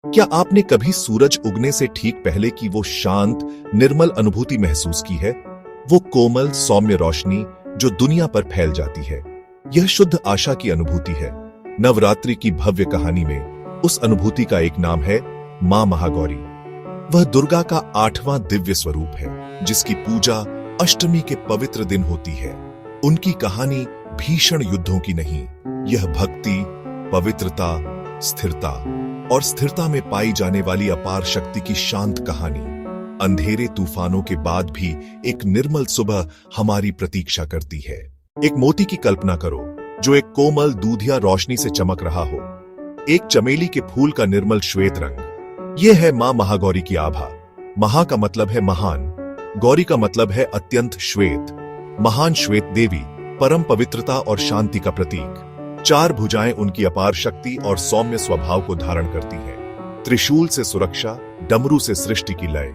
क्या आपने कभी सूरज उगने से ठीक पहले की वो शांत, निर्मल अनुभूति महसूस की है? वो कोमल, सौम्य रोशनी जो दुनिया पर फैल जाती है। यह शुद्ध आशा की अनुभूति है। नवरात्रि की भव्य कहानी में उस अनुभूति का एक नाम है मां महागौरी। वह दुर्गा का 8वां दिव्य स्वरूप है, जिसकी पूजा अष्टमी के पवित्र दिन होती है। उनकी कहानी भीषण युद्धों की नहीं, यह भक्ति, पवित्रता, स्थिरता और स्थिरता में पाई जाने वाली अपार शक्ति की शांत कहानी। अंधेरे तूफानों के बाद भी एक निर्मल सुबह हमारी प्रतीक्षा करती है। एक मोती की कल्पना करो जो एक कोमल दूधिया रोशनी से चमक रहा हो। एक चमेली के फूल का निर्मल श्वेत रंग। यह है मां महागौरी की आभा। महा का मतलब है महान, गौरी का मतलब है अत्यंत श्वेत। महान श्वेत देवी परम पवित्रता और शांति का प्रतीक। 4 भुजाएं उनकी अपार शक्ति और सौम्य स्वभाव को धारण करती हैं। त्रिशूल से सुरक्षा, डमरू से सृष्टि की लय।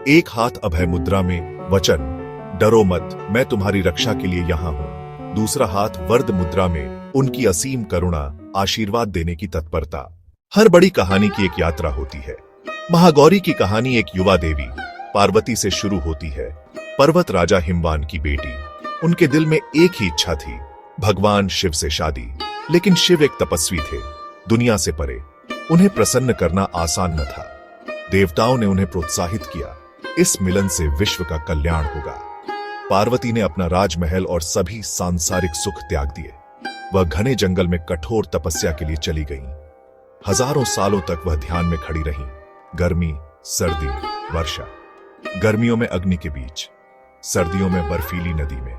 एक हाथ अभय मुद्रा में वचन, डरो मत, मैं तुम्हारी रक्षा के लिए यहां हूं। दूसरा हाथ वरद मुद्रा में उनकी असीम करुणा, आशीर्वाद देने की तत्परता। हर बड़ी कहानी की एक यात्रा होती है। महागौरी की कहानी एक युवा देवी पार्वती से शुरू होती है, पर्वत राजा हिमवान की बेटी। उनके दिल में एक ही इच्छा थी, भगवान शिव से शादी। लेकिन शिव एक तपस्वी थे, दुनिया से परे। उन्हें प्रसन्न करना आसान न था। देवताओं ने उन्हें प्रोत्साहित किया, इस मिलन से विश्व का कल्याण होगा। पार्वती ने अपना राजमहल और सभी सांसारिक सुख त्याग दिए। वह घने जंगल में कठोर तपस्या के लिए चली गईं। हजारों सालों तक वह ध्यान में खड़ी रहीं। गर्मी, सर्दी, वर्षा। गर्मियों में अग्नि के बीच, सर्दियों में बर्फीली नदी में।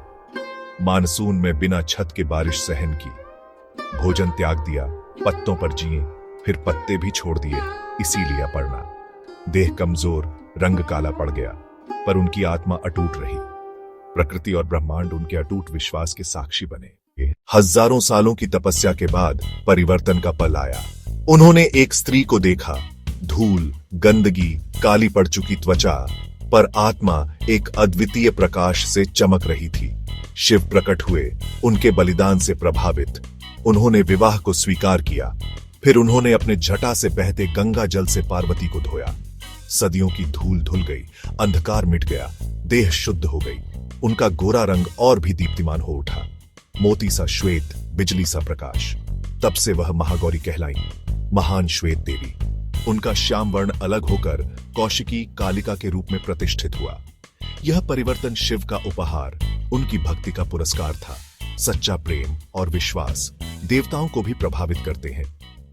मानसून में बिना छत के बारिश सहन की। भोजन त्याग दिया, पत्तों पर जिए, फिर पत्ते भी छोड़ दिए, इसीलिए पड़ना। देह कमजोर, रंग काला पड़ गया, पर उनकी आत्मा अटूट रही। प्रकृति और ब्रह्मांड उनके अटूट विश्वास के साक्षी बने। हजारों सालों की तपस्या के बाद परिवर्तन का पल आया। उन्होंने एक स्त्री को देखा, धूल, गंदगी, काली पड़ चुकी त्वचा, पर आत्मा एक अद्वितीय प्रकाश से चमक रही थी। शिव प्रकट हुए, उनके बलिदान से प्रभावित। उन्होंने विवाह को स्वीकार किया। फिर उन्होंने अपने जटा से बहते गंगा जल से पार्वती को धोया। सदियों की धूल धुल गई, अंधकार मिट गया, देह शुद्ध हो गई। उनका गोरा रंग और भी दीप्तिमान हो उठा, मोती सा श्वेत, बिजली सा प्रकाश। तब से वह महागौरी कहलाईं, महान श्वेत देवी। उनका श्याम वर्ण अलग होकर कौशिकी, कालिका के रूप में प्रतिष्ठित हुआ। यह परिवर्तन शिव का उपहार, उनकी भक्ति का पुरस्कार था। सच्चा प्रेम और विश्वास देवताओं को भी प्रभावित करते हैं,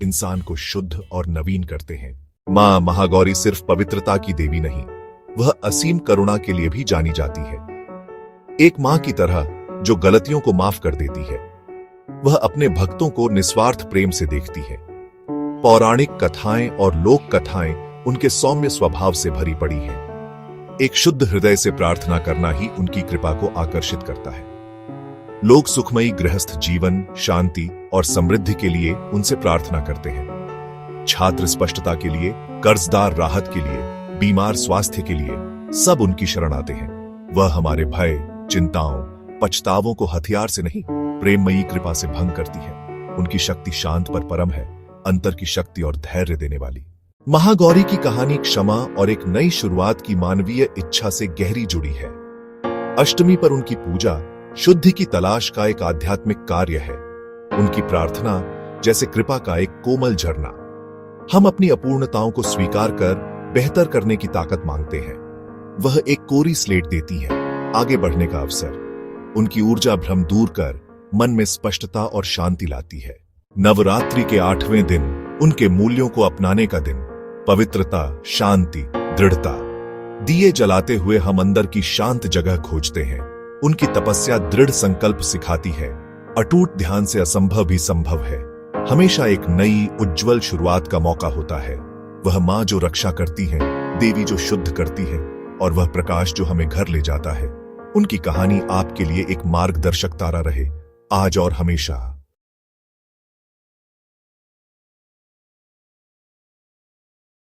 इंसान को शुद्ध और नवीन करते हैं। मां महागौरी सिर्फ पवित्रता की देवी नहीं, वह असीम करुणा के लिए भी जानी जाती है। एक मां की तरह जो गलतियों को माफ कर देती है। वह अपने भक्तों को निस्वार्थ प्रेम से देखती है। पौराणिक कथाएं और लोक कथाएं उनके सौम्य स्वभाव से भरी पड़ी हैं। एक शुद्ध हृदय से प्रार्थना करना ही उनकी कृपा को आकर्षित करता है। लोग सुखमयी गृहस्थ जीवन, शांति और समृद्धि के लिए उनसे प्रार्थना करते हैं। छात्र स्पष्टता के लिए, कर्जदार राहत के लिए, बीमार स्वास्थ्य के लिए, सब उनकी शरण आते हैं। वह हमारे भय, चिंताओं, पछतावों को हथियार से नहीं, प्रेममयी कृपा से भंग करती है। उनकी शक्ति शांत पर परम है, अंतर की शक्ति और धैर्य देने वाली। महागौरी की कहानी क्षमा और एक नई शुरुआत की मानवीय इच्छा से गहरी जुड़ी है। अष्टमी पर उनकी पूजा शुद्धि की तलाश का एक आध्यात्मिक कार्य है। उनकी प्रार्थना जैसे कृपा का एक कोमल झरना। हम अपनी अपूर्णताओं को स्वीकार कर बेहतर करने की ताकत मांगते हैं। वह एक कोरी स्लेट देती है, आगे बढ़ने का अवसर। उनकी ऊर्जा भ्रम दूर कर मन में स्पष्टता और शांति लाती है। नवरात्रि के 8वें दिन उनके मूल्यों को अपनाने का दिन। पवित्रता, शांति, दृढ़ता। दिए जलाते हुए हम अंदर की शांत जगह खोजते हैं। उनकी तपस्या दृढ़ संकल्प सिखाती है। अटूट ध्यान से असंभव भी संभव है। हमेशा एक नई उज्जवल शुरुआत का मौका होता है। वह मां जो रक्षा करती है, देवी जो शुद्ध करती है, और वह प्रकाश जो हमें घर ले जाता है। उनकी कहानी आपके लिए एक मार्गदर्शक तारा रहे, आज और हमेशा।